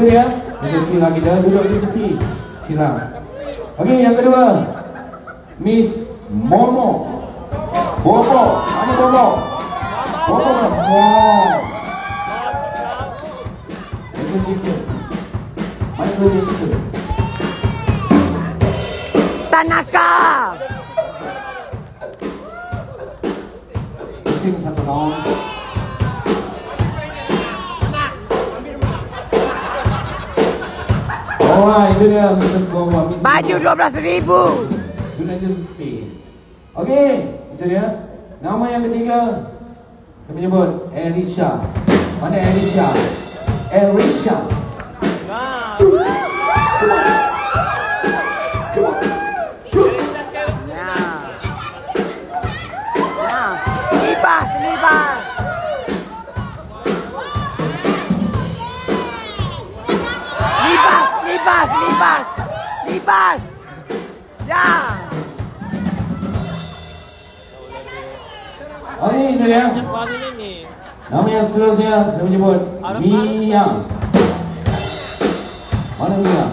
dia. Kita silang kita duduk di tepi. Silang. Okey, yang kedua. Miss Momo. Bobo. Mana Bobo? Bobo. Wow. Itu Jackson. Mana tu Jackson? Tanaka. Pusing satu tahun. Oh, itu dia Mr. Bobo. Baju 12,000. Donation pay. Okey, itu dia. Nama yang ketiga. Saya menyebut Elisha. Mana Elisha? Elisha. Libas, libas. Libas, libas, libas. Libas. Ya. Okey, itu dia. Nama yang seterusnya saya menyebut Mia. Mana Mia?